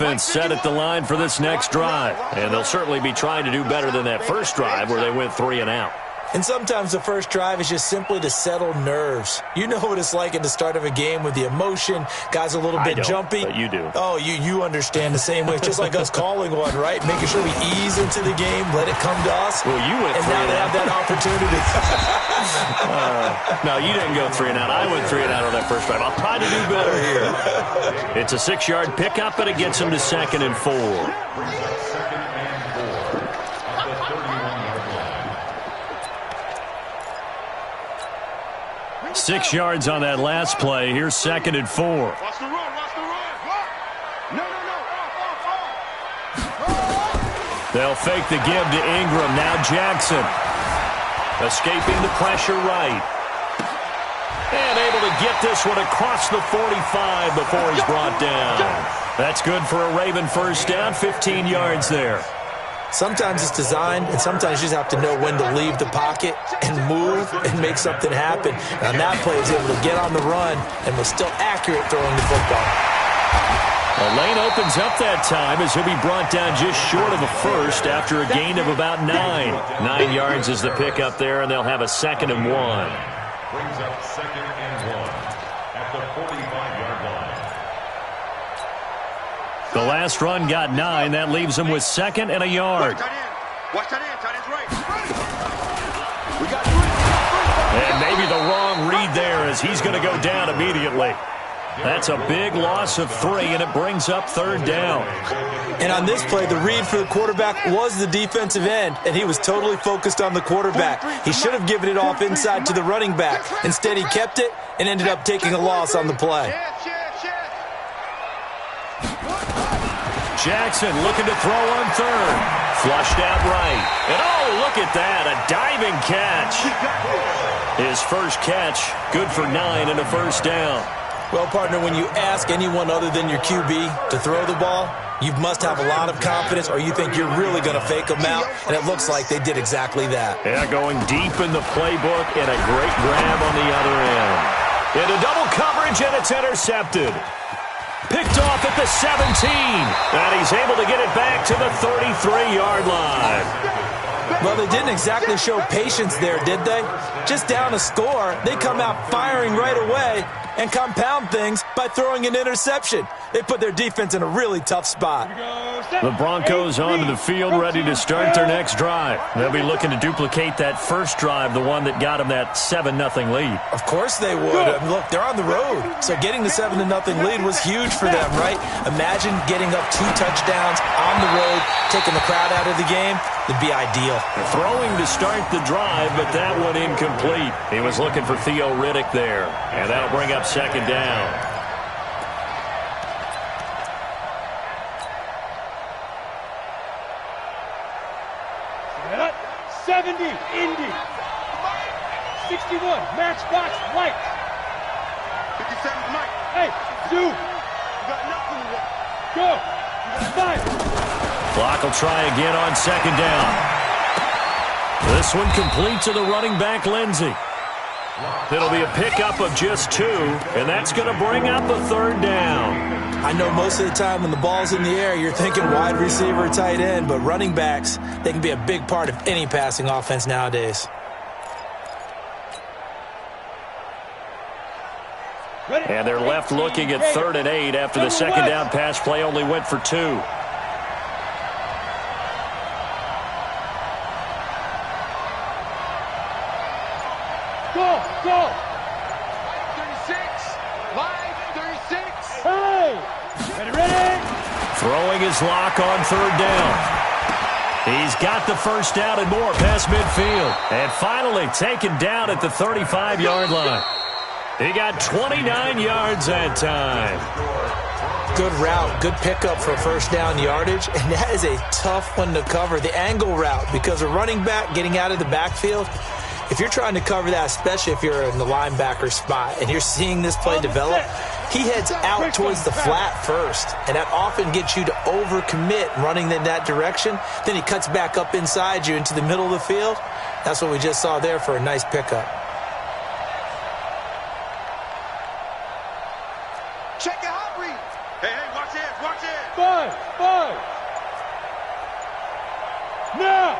Been set at the line for this next drive, and they'll certainly be trying to do better than that first drive where they went 3 and out. And sometimes the first drive is just simply to settle nerves. You know what it's like at the start of a game with the emotion. Guys a little bit jumpy. But you do. Oh, you understand the same way. It's just like us calling one, right? Making sure we ease into the game, let it come to us. Well, you went 3 and now and they out. have that opportunity. No, you didn't go 3 and out. I went 3 and out on that first drive. I'll try to do better here. It's a 6-yard pickup, but it gets them to 2nd and 4. 6 yards on that last play. Here's 2nd and 4. Watch the run, watch the run. No. They'll fake the give to Ingram. Now Jackson. Escaping the pressure right. And able to get this one across the 45 before he's brought down. That's good for a Raven first down. 15 yards there. Sometimes it's designed, and sometimes you just have to know when to leave the pocket and move and make something happen. And on that play, he was able to get on the run and was still accurate throwing the football. The lane opens up that time as he'll be brought down just short of a first after a gain of about 9. 9 yards is the pickup there, and they'll have a 2nd and 1. Brings up 2nd and 1 at the 45-yard line. The last run got 9. That leaves him with 2nd and a yard. Watch that in. Tight end's right. We got And maybe the wrong read there as he's going to go down immediately. That's a big loss of 3, and it brings up 3rd down. And on this play, the read for the quarterback was the defensive end, and he was totally focused on the quarterback. He should have given it off inside to the running back. Instead, he kept it and ended up taking a loss on the play. Jackson looking to throw on 3rd. Flushed out right. And oh, look at that, a diving catch. His first catch, good for 9 and a first down. Well, partner, when you ask anyone other than your QB to throw the ball, you must have a lot of confidence or you think you're really going to fake them out, and it looks like they did exactly that. Yeah, going deep in the playbook and a great grab on the other end. Into double coverage, and it's intercepted. Picked off at the 17, and he's able to get it back to the 33-yard line. Well, they didn't exactly show patience there, did they? Just down a score, they come out firing right away and compound things by throwing an interception. They put their defense in a really tough spot. The Broncos onto the field, ready to start their next drive. They'll be looking to duplicate that first drive, the one that got them that 7-0 lead. Of course they would. I mean, look, they're on the road, so getting the 7-0 lead was huge for them, right? Imagine getting up 2 touchdowns on the road, taking the crowd out of the game. It'd be ideal. Throwing to start the drive, but that one incomplete. He was looking for Theo Riddick there, and that'll bring up 2nd down. 70, Indy. 61, Matchbox White. 57, Mike. Hey, Zoo. You got nothing to watch. Go. You got 5. Clock will try again on 2nd down. This one complete to the running back, Lindsey. It'll be a pickup of just 2, and that's going to bring up a 3rd down. I know most of the time when the ball's in the air, you're thinking wide receiver, tight end, but running backs, they can be a big part of any passing offense nowadays. And they're left looking at 3rd and 8 after the 2nd down pass play only went for 2. Go. 36. Live 36. Hey. Ready. Throwing his lock on 3rd down. He's got the first down and more past midfield. And finally taken down at the 35-yard line. He got 29 yards that time. Good route, good pickup for first down yardage, and that is a tough one to cover, the angle route, because a running back getting out of the backfield, if you're trying to cover that, especially if you're in the linebacker spot and you're seeing this play develop, he heads out towards the flat first, and that often gets you to overcommit running in that direction. Then he cuts back up inside you into the middle of the field. That's what we just saw there for a nice pickup. Check your hot read. Hey, watch this. 5, 5. Now.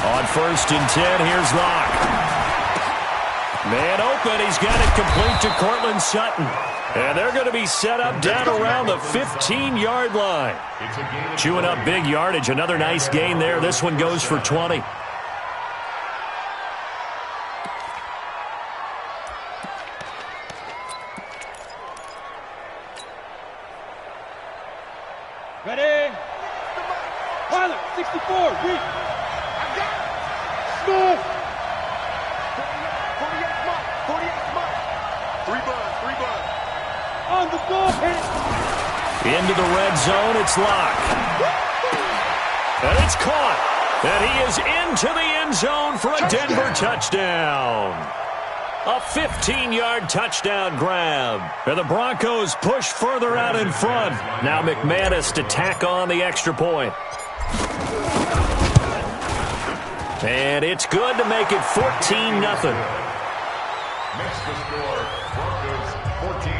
On 1st and 10, here's Locke. Man open, he's got it complete to Cortland Sutton. And they're going to be set up down around the 15-yard line. Chewing up big yardage. Another nice gain there. This one goes for 20. Ready? Pilot, 64, reach. Smooth. 48 mark. 48 mark. 3 bud. On the ball, hit it. Into the red zone, it's Locke. And it's caught. And he is into the end zone for a Denver touchdown. A 15-yard touchdown grab. And the Broncos push further out in front. Now McManus to tack on the extra point. And it's good to make it 14-0. Makes the score Broncos 14,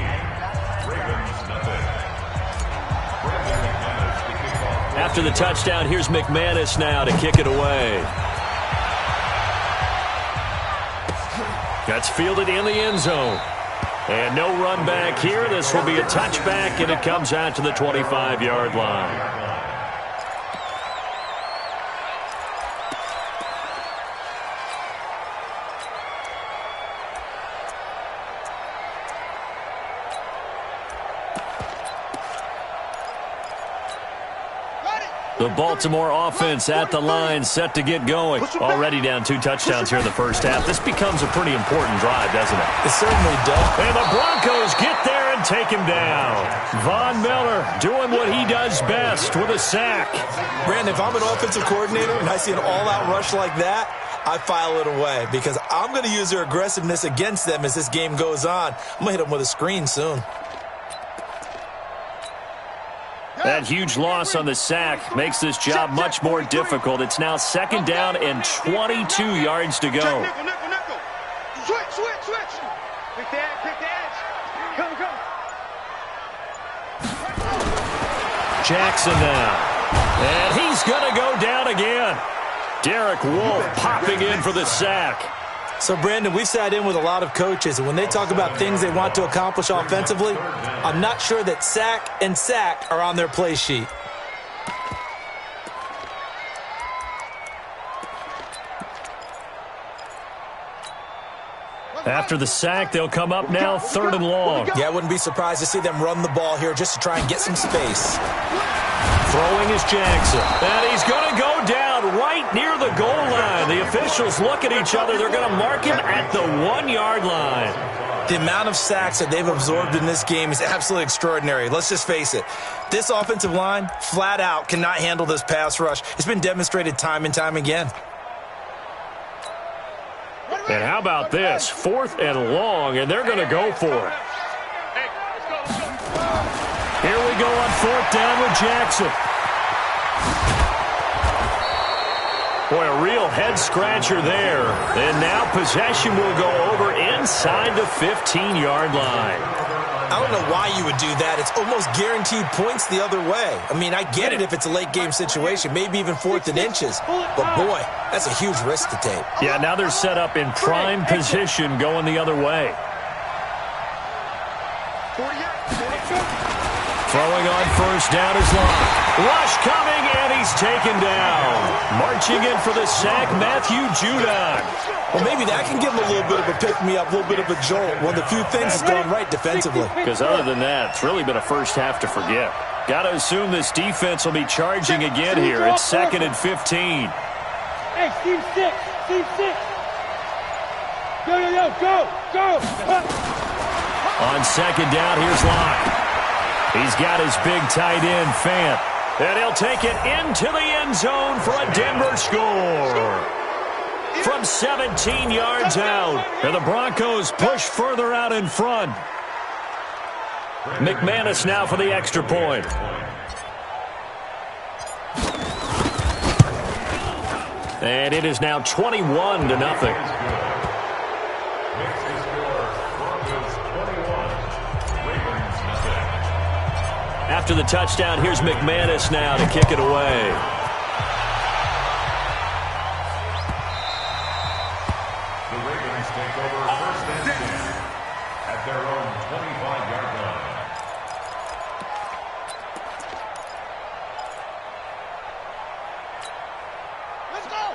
Ravens nothing. Brandon McManus to kick off. After the touchdown, here's McManus now to kick it away. That's fielded in the end zone. And no run back here. This will be a touchback, and it comes out to the 25-yard line. The Baltimore offense at the line, set to get going. Already down 2 touchdowns here in the first half. This becomes a pretty important drive, doesn't it? It certainly does. And the Broncos get there and take him down. Von Miller doing what he does best with a sack. Brandon, if I'm an offensive coordinator and I see an all-out rush like that, I file it away because I'm going to use their aggressiveness against them as this game goes on. I'm going to hit them with a screen soon. That huge loss on the sack makes this job much more difficult. It's now 2nd down and 22 yards to go. Nickel. Switch. Pick the edge. Come. Jackson now. And he's going to go down again. Derek Wolfe popping in for the sack. So, Brandon, we've sat in with a lot of coaches, and when they talk about things they want to accomplish offensively, I'm not sure that sack and sack are on their play sheet. After the sack, they'll come up now 3rd and long. Yeah, I wouldn't be surprised to see them run the ball here just to try and get some space. Throwing is Jackson. And he's going to go down right near the goal line. The officials look at each other. They're going to mark him at the 1-yard line. The amount of sacks that they've absorbed in this game is absolutely extraordinary. Let's just face it. This offensive line, flat out, cannot handle this pass rush. It's been demonstrated time and time again. And how about this? 4th and long, and they're going to go for it. Here we go on 4th down with Jackson. Boy, a real head-scratcher there. And now possession will go over inside the 15-yard line. I don't know why you would do that. It's almost guaranteed points the other way. I mean, I get it if it's a late-game situation, maybe even 4th and inches. But, boy, that's a huge risk to take. Yeah, now they're set up in prime position going the other way. Throwing on 1st down is Locke. Rush coming, and he's taken down. Marching in for the sack, Matthew Judon. Well, maybe that can give him a little bit of a pick-me-up, a little bit of a jolt. One of the few things that's gone right defensively. Because other than that, it's really been a first half to forget. Got to assume this defense will be charging again here. It's 2nd and 15. Hey, Steve 6. Go. On 2nd down, here's Locke. He's got his big tight end, Fant. And he'll take it into the end zone for a Denver score. From 17 yards out. And the Broncos push further out in front. McManus now for the extra point. And it is now 21-0. After the touchdown, here's McManus now to kick it away. The Ravens take over first and 10 at their own 25-yard line.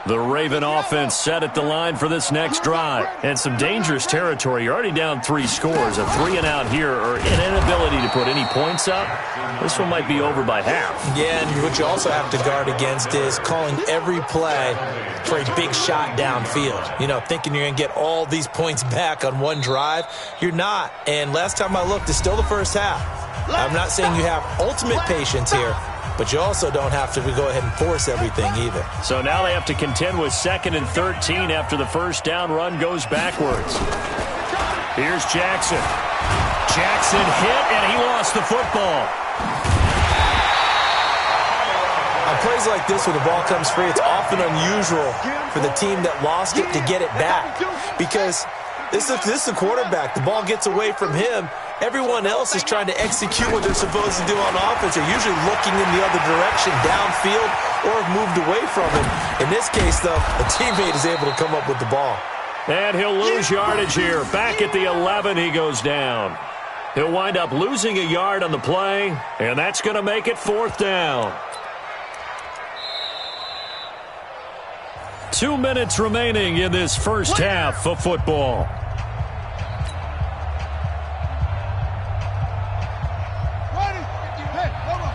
The Raven offense set at the line for this next drive. And some dangerous territory. You're already down 3 scores. A 3-and-out here or an inability to put any points up. This one might be over by half. Yeah, and what you also have to guard against is calling every play for a big shot downfield. You know, thinking you're going to get all these points back on one drive. You're not. And last time I looked, it's still the first half. I'm not saying you have ultimate patience here, but you also don't have to go ahead and force everything either. So now they have to contend with 2nd and 13 after the first down run goes backwards. Here's Jackson. Jackson hit, and he lost the football. On plays like this where the ball comes free, it's often unusual for the team that lost it to get it back. Because this is the quarterback. The ball gets away from him. Everyone else is trying to execute what they're supposed to do on offense. They're usually looking in the other direction, downfield, or have moved away from him. In this case, though, a teammate is able to come up with the ball. And he'll lose yardage here. Back at the 11, he goes down. He'll wind up losing a yard on the play, and that's going to make it 4th down. 2 minutes remaining in this first half of football.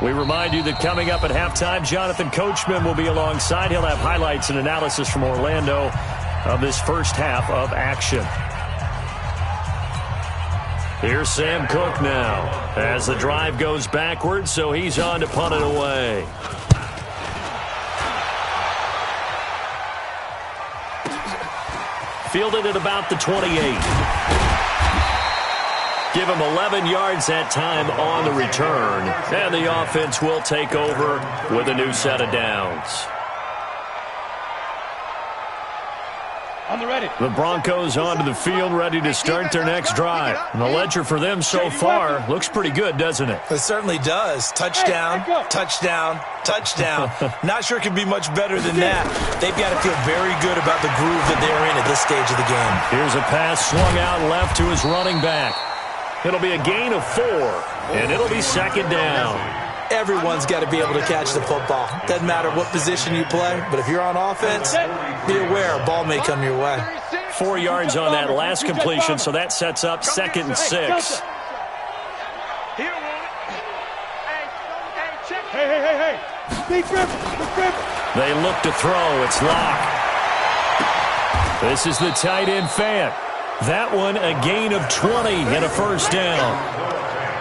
We remind you that coming up at halftime, Jonathan Coachman will be alongside. He'll have highlights and analysis from Orlando of this first half of action. Here's Sam Cook now as the drive goes backwards, so he's on to punt it away. Fielded at about the 28. Give him 11 yards that time on the return. And the offense will take over with a new set of downs. On the ready. The Broncos onto the field, ready to start their next drive. And the ledger for them so far looks pretty good, doesn't it? It certainly does. Touchdown, touchdown, touchdown. Not sure it could be much better than that. They've got to feel very good about the groove that they're in at this stage of the game. Here's a pass swung out left to his running back. It'll be a gain of 4, and it'll be 2nd down. Everyone's got to be able to catch the football. Doesn't matter what position you play, but if you're on offense, be aware a ball may come your way. 4 yards on that last completion, so that sets up 2nd and 6. Hey. Big grip. They look to throw. It's Locke. This is the tight end Fant. That one a gain of 20 and a first down.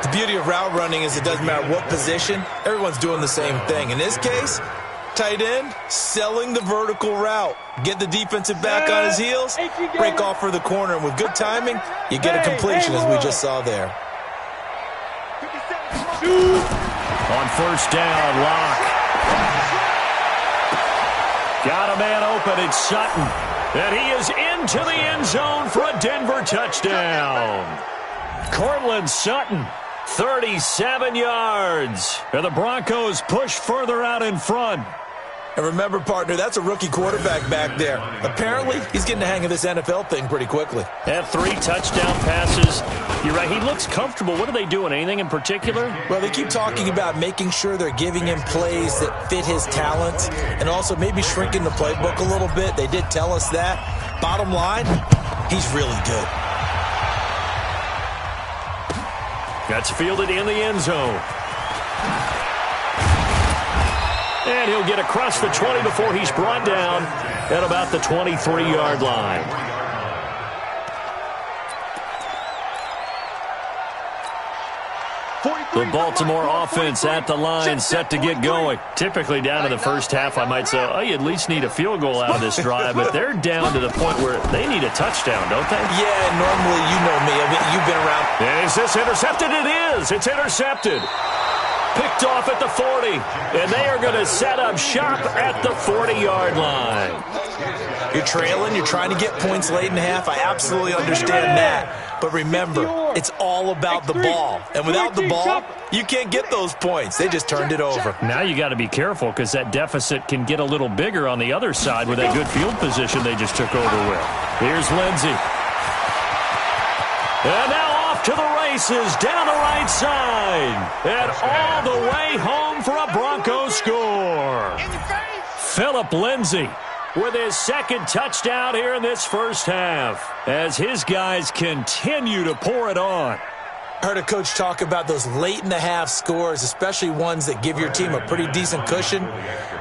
The beauty of route running is it doesn't matter what position. Everyone's doing the same thing. In this case, tight end selling the vertical route. Get the defensive back on his heels, break off for the corner. And with good timing, you get a completion as we just saw there. On first down, Locke. Got a man open. It's Sutton. And he is into the end zone for a Denver touchdown. Cortland Sutton, 37 yards. And the Broncos push further out in front. And remember, partner, that's a rookie quarterback back there. Apparently, he's getting the hang of this NFL thing pretty quickly. And 3 touchdown passes. You're right, he looks comfortable. What are they doing? Anything in particular? Well, they keep talking about making sure they're giving him plays that fit his talents and also maybe shrinking the playbook a little bit. They did tell us that. Bottom line, he's really good. That's fielded in the end zone. And he'll get across the 20 before he's brought down at about the 23-yard line. The Baltimore offense at the line, set to get going. Typically down to the first half, I might say, oh, you at least need a field goal out of this drive, but they're down to the point where they need a touchdown, don't they? Yeah, normally, you know me. I mean, you've been around. And is this intercepted? It is. It's intercepted. Picked off at the 40, and they are going to set up shop at the 40-yard line. You're trailing. You're trying to get points late in the half. I absolutely understand that. But remember, It's all about the ball. And without the ball, you can't get those points. They just turned it over. Now you got to be careful because that deficit can get a little bigger on the other side with that good field position they just took over with. Here's Lindsey. And now off to the races down the right side. And all the way home for a Broncos score. Phillip Lindsey with his second touchdown here in this first half as his guys continue to pour it on. I heard a coach talk about those late-in-the-half scores, especially ones that give your team a pretty decent cushion.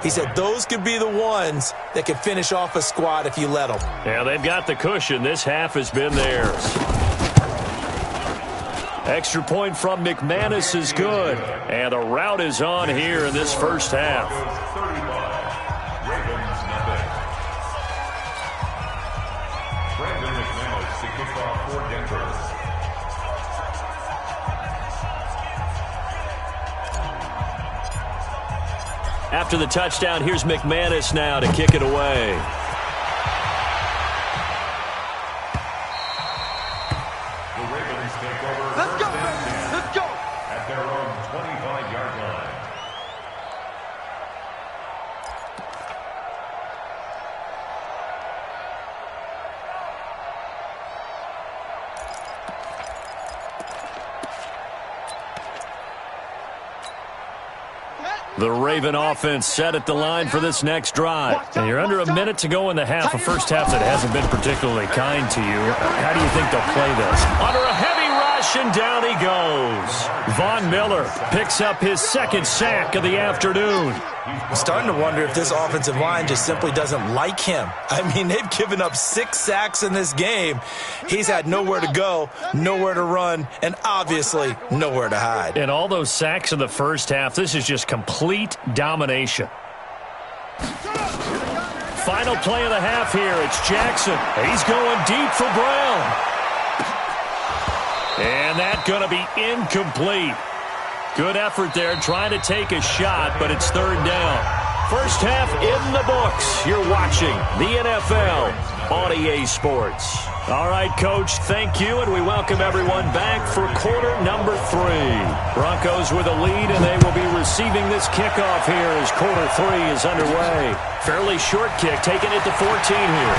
He said those could be the ones that can finish off a squad if you let them. Yeah, they've got the cushion. This half has been theirs. Extra point from McManus is good. And the route is on here in this first half. After the touchdown, here's McManus now to kick it away. The Ravens take over. Let's go! Let's go! At their own 25-yard line. The Raven offense set at the line for this next drive. And you're under a minute to go in the half, a first half that hasn't been particularly kind to you. How do you think they'll play this? Under a heavy rush, and down he goes. Von Miller picks up his second sack of the afternoon. I'm starting to wonder if this offensive line just simply doesn't like him. I mean, they've given up 6 sacks in this game. He's had nowhere to go, nowhere to run, and obviously nowhere to hide. And all those sacks in the first half, this is just complete domination. Final play of the half here. It's Jackson. He's going deep for Brown. And that's going to be incomplete. Good effort there trying to take a shot, but it's third down. First half in the books. You're watching the NFL on EA Sports. All right, Coach, thank you, and we welcome everyone back for quarter number 3. Broncos with a lead, and they will be receiving this kickoff here as quarter 3 is underway. Fairly short kick, taking it to 14 here.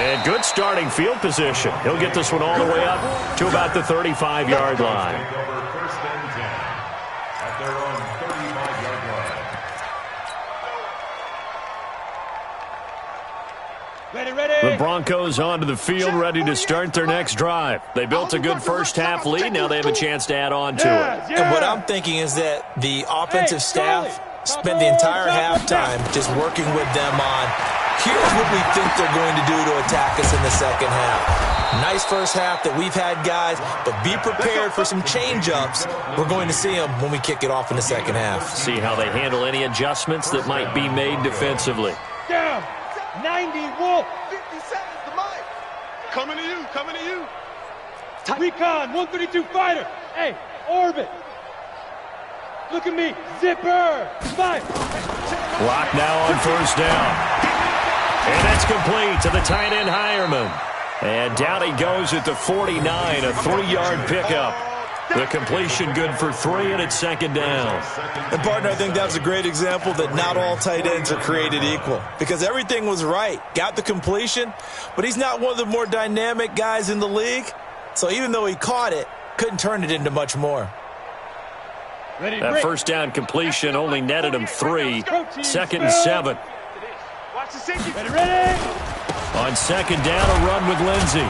And good starting field position. He'll get this one all the way up to about the 35-yard line. First and 10 at their own 35-yard line. Ready. The Broncos onto the field, ready to start their next drive. They built a good first half lead. Now they have a chance to add on to it. And what I'm thinking is that the offensive staff spent the entire halftime just working with them on, here's what we think they're going to do to attack us in the second half. Nice first half that we've had, guys, but be prepared for some change-ups. We're going to see them when we kick it off in the second half. See how they handle any adjustments that might be made defensively. Down. 90 Wolf. 50 seconds to Mike. Coming to you. Coming to you. Recon. 132 fighter. Hey, orbit. Look at me. Zipper. 5. Clock now on first down. And that's complete to the tight end Hireman. And down he goes at the 49, a 3-yard pickup. The completion good for 3, and it's second down. And, partner, I think that's a great example that not all tight ends are created equal. Because everything was right. Got the completion, but he's not one of the more dynamic guys in the league. So even though he caught it, couldn't turn it into much more. That first down completion only netted him 3. Second and 7. Watch the safety. Ready. On second down, a run with Lindsey.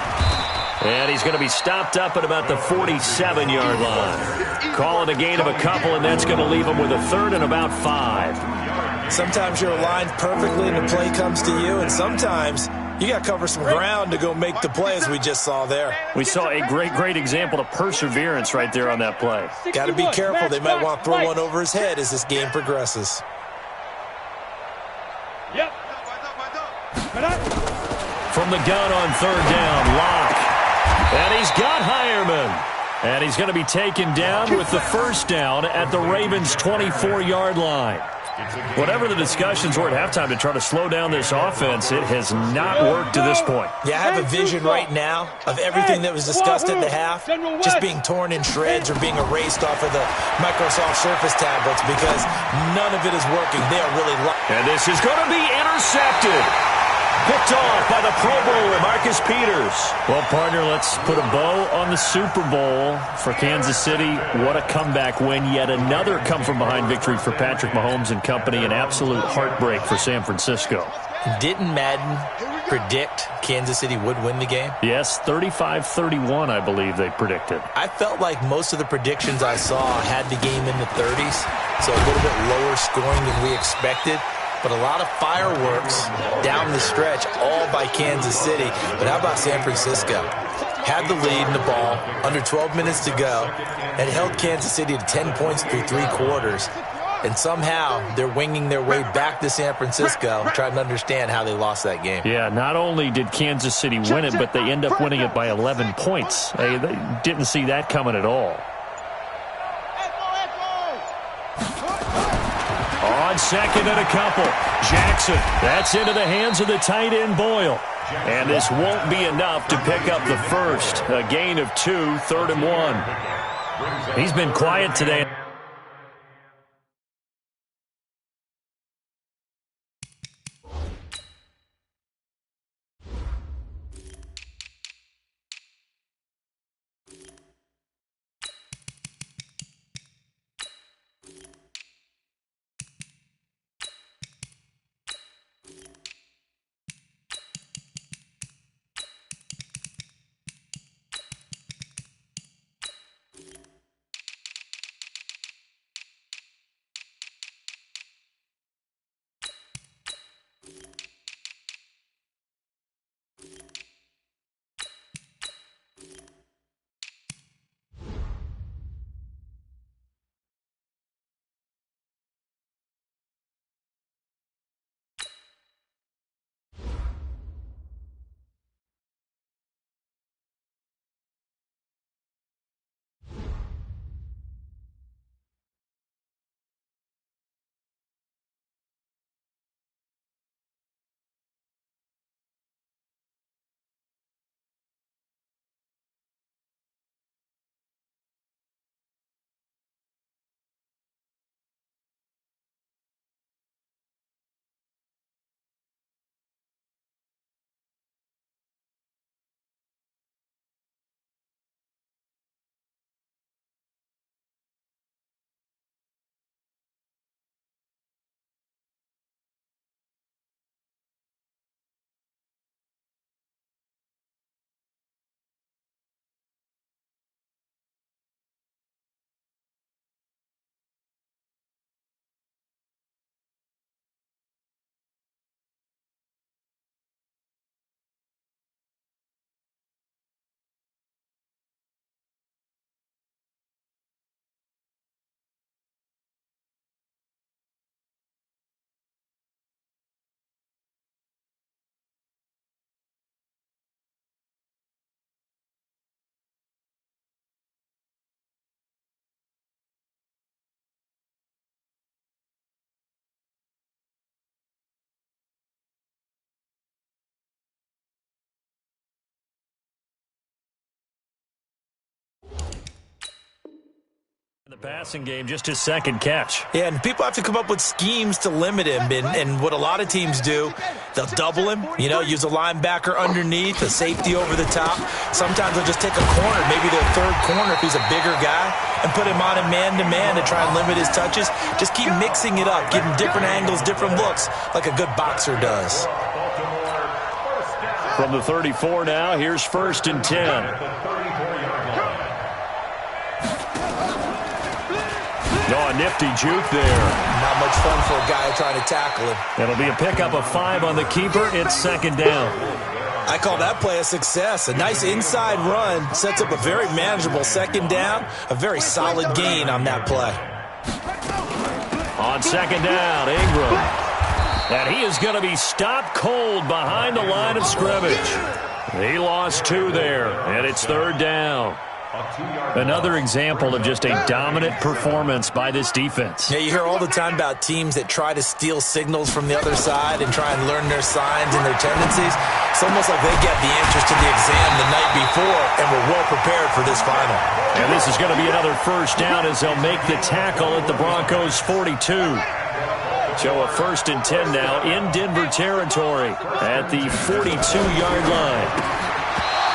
And he's going to be stopped up at about the 47-yard line. Call it a gain of a couple, and that's going to leave him with a third and about 5. Sometimes you're aligned perfectly and the play comes to you, and sometimes you got to cover some ground to go make the play, as we just saw there. We saw a great example of perseverance right there on that play. Got to be careful. They might want to throw one over his head as this game progresses. Yep. From the gun on third down, Locke. And he's got Hireman. And he's going to be taken down with the first down at the Ravens' 24-yard line. Whatever the discussions were at halftime to try to slow down this offense, it has not worked to this point. Yeah, I have a vision right now of everything that was discussed at the half just being torn in shreds or being erased off of the Microsoft Surface tablets because none of it is working. They are really lost. And this is going to be intercepted. Picked off by the Pro Bowler, Marcus Peters. Well, partner, let's put a bow on the Super Bowl for Kansas City. What a comeback win. Yet another come-from-behind victory for Patrick Mahomes and company. An absolute heartbreak for San Francisco. Didn't Madden predict Kansas City would win the game? Yes, 35-31, I believe they predicted. I felt like most of the predictions I saw had the game in the 30s, so a little bit lower scoring than we expected. But a lot of fireworks down the stretch, all by Kansas City. But how about San Francisco? Had the lead in the ball, under 12 minutes to go, and held Kansas City to 10 points through 3 quarters. And somehow they're winging their way back to San Francisco, trying to understand how they lost that game. Yeah, not only did Kansas City win it, but they end up winning it by 11 points. They didn't see that coming at all. On second and a couple, Jackson. That's into the hands of the tight end, Boyle. And this won't be enough to pick up the first. A gain of 2, 3rd and 1. He's been quiet today. The passing game, just his second catch. Yeah, and people have to come up with schemes to limit him. And what a lot of teams do, they'll double him, use a linebacker underneath, a safety over the top. Sometimes they'll just take a corner, maybe their third corner if he's a bigger guy, and put him on a man-to-man to try and limit his touches. Just keep mixing it up, give him different angles, different looks, like a good boxer does. From the 34 now, here's 1st and 10. Oh, a nifty juke there. Not much fun for a guy trying to tackle him. It'll be a pickup of 5 on the keeper. It's 2nd down. I call that play a success. A nice inside run sets up a very manageable 2nd down. A very solid gain on that play. On 2nd down, Ingram. And he is going to be stopped cold behind the line of scrimmage. He lost 2 there, and it's 3rd down. Another example of just a dominant performance by this defense. Yeah, you hear all the time about teams that try to steal signals from the other side and try and learn their signs and their tendencies. It's almost like they get the answers to the exam the night before and were well prepared for this final. And this is going to be another first down as they'll make the tackle at the Broncos' 42. So a 1st and 10 now in Denver territory at the 42-yard line.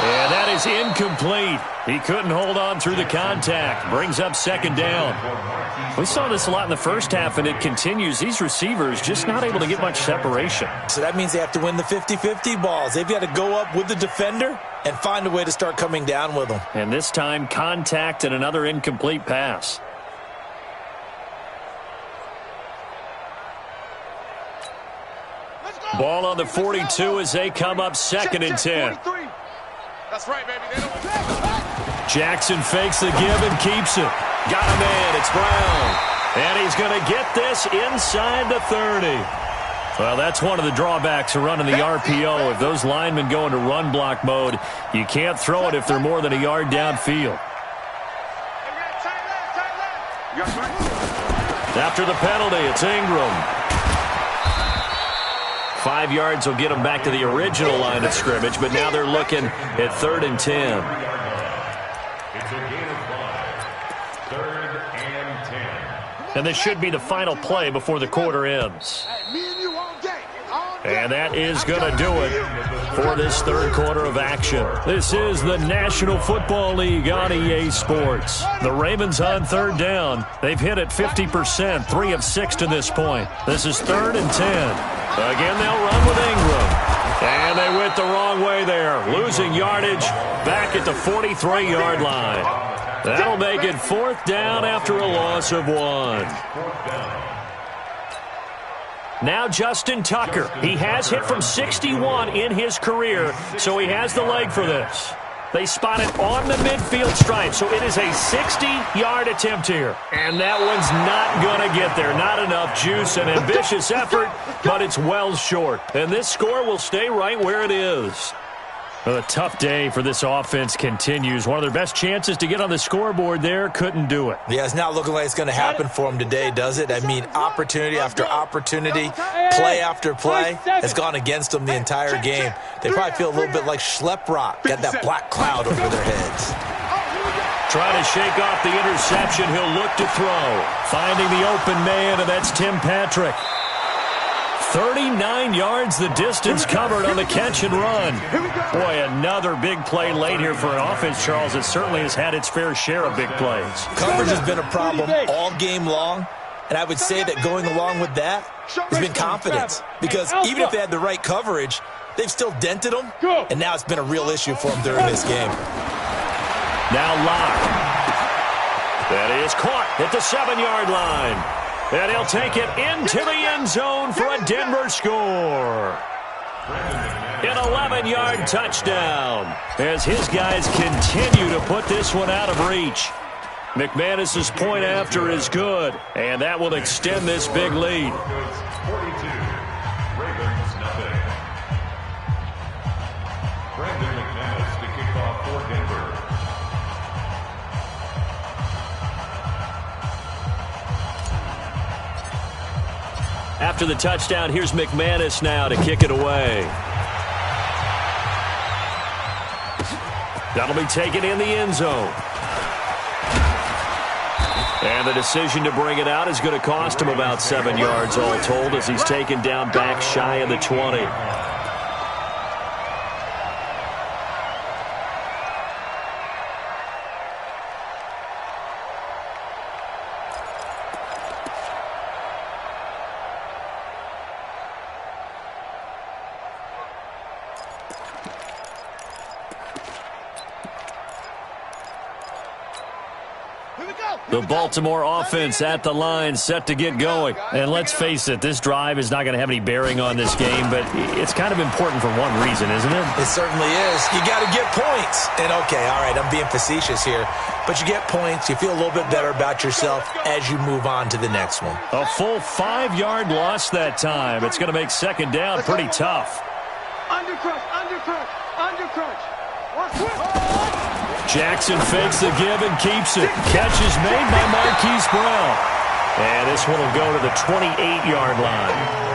And that is incomplete. He couldn't hold on through the contact. Brings up 2nd down. We saw this a lot in the first half, and it continues. These receivers just not able to get much separation. So that means they have to win the 50-50 balls. They've got to go up with the defender and find a way to start coming down with them. And this time, contact and another incomplete pass. Ball on the 42 as they come up 2nd and 10. That's right, baby. Jackson fakes the give and keeps it. Got a man. It's Brown. And he's going to get this inside the 30. Well, that's one of the drawbacks of running the RPO. If those linemen go into run block mode, you can't throw it if they're more than a yard downfield. After the penalty, it's Ingram. 5 yards will get them back to the original line of scrimmage, but now they're looking at 3rd and 10. It's a gain of 5. 3rd and 10. And this should be the final play before the quarter ends. And that is going to do it for this 3rd quarter of action. This is the National Football League on EA Sports. The Ravens on 3rd down. They've hit it 50%, 3 of 6 to this point. This is 3rd and 10. Again, they'll run with Ingram. And they went the wrong way there, losing yardage back at the 43-yard line. That'll make it 4th down after a loss of 1. Now Justin Tucker. He has hit from 61 in his career, so he has the leg for this. They spot it on the midfield stripe, so it is a 60-yard attempt here. And that one's not going to get there. Not enough juice, an ambitious effort, but it's well short. And this score will stay right where it is. Well, a tough day for this offense continues. One of their best chances to get on the scoreboard there, couldn't do it. Yeah, it's not looking like it's going to happen for them today, does it? I mean, opportunity after opportunity, play after play has gone against them the entire game. They probably feel a little bit like Schlepp-Rock, got that black cloud over their heads. Trying to shake off the interception, he'll look to throw. Finding the open man, and that's Tim Patrick. 39 yards the distance covered on the catch and run. Boy, another big play late here for an offense, Charles. It certainly has had its fair share of big plays. Coverage has been a problem all game long, and I would say that going along with that has been confidence. Because even if they had the right coverage, they've still dented them, and now it's been a real issue for them during this game. Now Locke. That is caught at the 7-yard line. And he'll take it into the end zone for a Denver score. An 11-yard touchdown as his guys continue to put this one out of reach. McManus's point after is good, and that will extend this big lead. 42. Ravens nothing. Brandon McManus to kick off for Denver. After the touchdown, here's McManus now to kick it away. That'll be taken in the end zone. And the decision to bring it out is going to cost him about 7 yards all told as he's taken down back shy of the 20. The Baltimore offense at the line, set to get going. And let's face it, this drive is not going to have any bearing on this game, but it's kind of important for one reason, isn't it? It certainly is. You got to get points. And, okay, all right, I'm being facetious here. But you get points, you feel a little bit better about yourself as you move on to the next one. A full 5-yard loss that time. It's going to make 2nd down pretty tough. Undercrunch, undercrunch, undercrunch. Watch it. Jackson fakes the give and keeps it. Catch is made by Marquise Brown. And this one will go to the 28-yard line.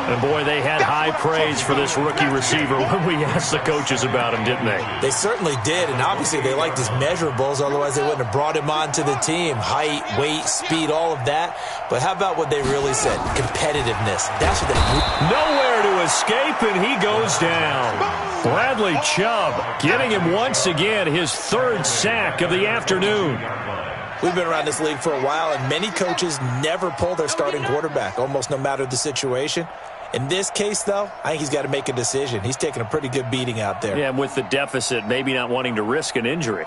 And, boy, they had high praise for this rookie receiver when we asked the coaches about him, didn't they? They certainly did, and obviously they liked his measurables. Otherwise, they wouldn't have brought him onto the team. Height, weight, speed, all of that. But how about what they really said? Competitiveness. That's what they do. Nowhere to escape, and he goes down. Bradley Chubb getting him once again his third sack of the afternoon. We've been around this league for a while, and many coaches never pull their starting quarterback, almost no matter the situation. In this case, though, I think he's got to make a decision. He's taking a pretty good beating out there. Yeah, and with the deficit, maybe not wanting to risk an injury.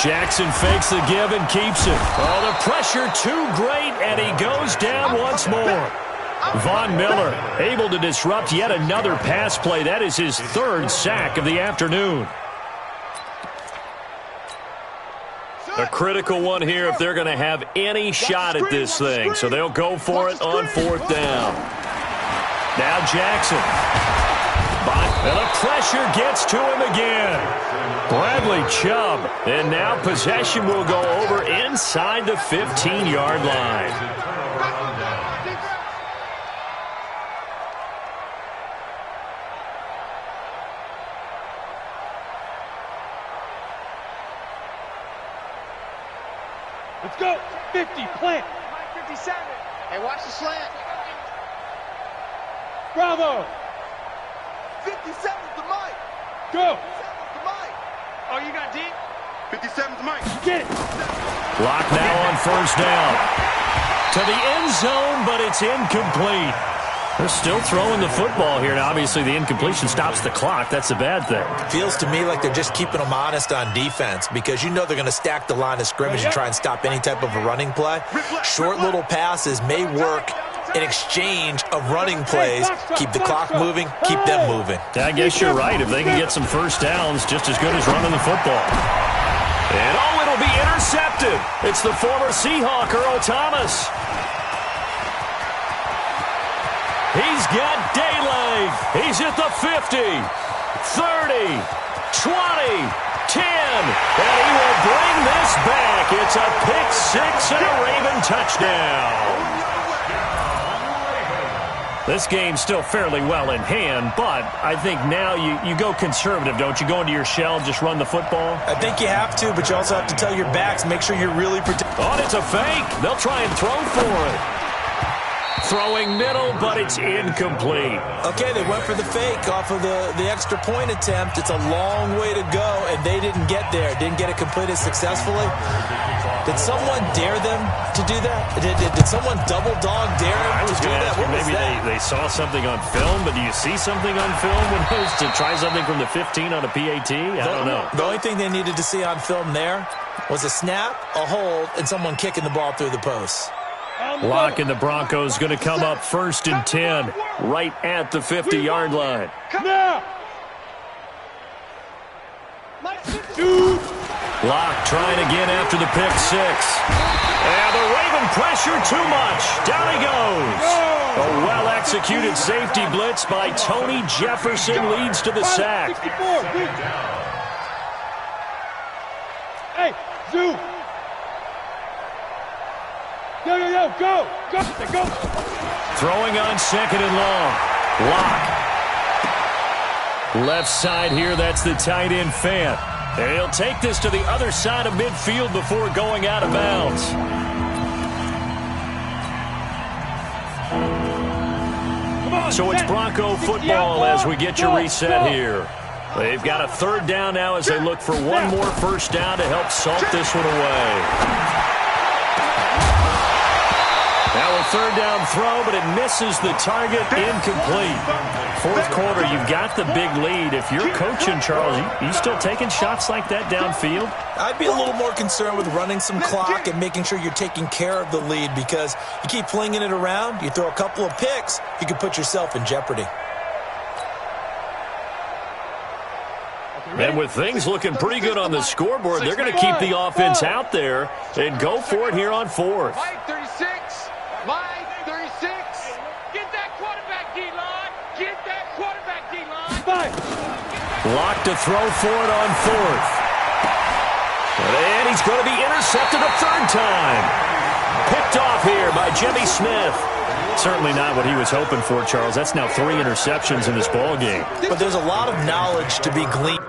Jackson fakes the give and keeps it. Oh, the pressure too great, and he goes down once more. Von Miller able to disrupt yet another pass play. That is his third sack of the afternoon. A critical one here if they're going to have any shot at this thing. So they'll go for it on fourth down. Now Jackson. And the pressure gets to him again. Bradley Chubb. And now possession will go over inside the 15-yard line. Let's go. 50, plant. 57. Hey, watch the slant. Bravo. 57's the mic. Go. 57's the mic. Oh, you got deep? 57's the mic. Get it. Block now on first down. To the end zone, but it's incomplete. They're still throwing the football here, and obviously the incompletion stops the clock. That's a bad thing. Feels to me like they're just keeping them honest on defense because you know they're going to stack the line of scrimmage and try and stop any type of a running play. Short little passes may work in exchange of running plays. Keep the clock moving, keep them moving. I guess you're right. If they can get some first downs, just as good as running the football. And oh, it'll be intercepted. It's the former Seahawk, Earl Thomas. He's got daylight. He's at the 50, 30, 20, 10, and he will bring this back. It's a pick six and a Raven touchdown. This game's still fairly well in hand, but I think now you go conservative, don't you? Go into your shell, just run the football? I think you have to, but you also have to tell your backs, make sure you're really protected. Oh, it's a fake. They'll try and throw for it. Throwing middle, but it's incomplete. Okay, they went for the fake off of the extra point attempt. It's a long way to go, and they didn't get there. Didn't get it completed successfully. Did someone dare them to do that? Did someone double dog dare them to do that? Maybe they saw something on film, but do you see something on film when it was to try something from the 15 on a PAT? I don't know. The only thing they needed to see on film there was a snap, a hold, and someone kicking the ball through the post. Lock and the Broncos going to come up first and 10 right at the 50-yard line. Now. Dude. Lock trying again after the pick six. And the Raven pressure too much. Down he goes. A well-executed safety blitz by Tony Jefferson leads to the sack. Hey, Zoo. Yo, go. Throwing on second and long. Lock. Left side here, that's the tight end Fant. And he'll take this to the other side of midfield before going out of bounds. So it's Bronco football as we get your reset here. They've got a third down now as they look for one more first down to help salt this one away. Now a third down throw, but it misses the target, incomplete. Fourth quarter, you've got the big lead. If you're coaching, Charles, you still taking shots like that downfield? I'd be a little more concerned with running some clock and making sure you're taking care of the lead because you keep flinging it around, you throw a couple of picks, you could put yourself in jeopardy. And with things looking pretty good on the scoreboard, they're going to keep the offense out there and go for it here on fourth. Line 36. Line 36. Get that quarterback, D-line. Get that quarterback, D-line. Locked to throw for it on fourth. And he's going to be intercepted a third time. Picked off here by Jimmy Smith. Certainly not what he was hoping for, Charles. That's now 3 interceptions in this ball game. But there's a lot of knowledge to be gleaned.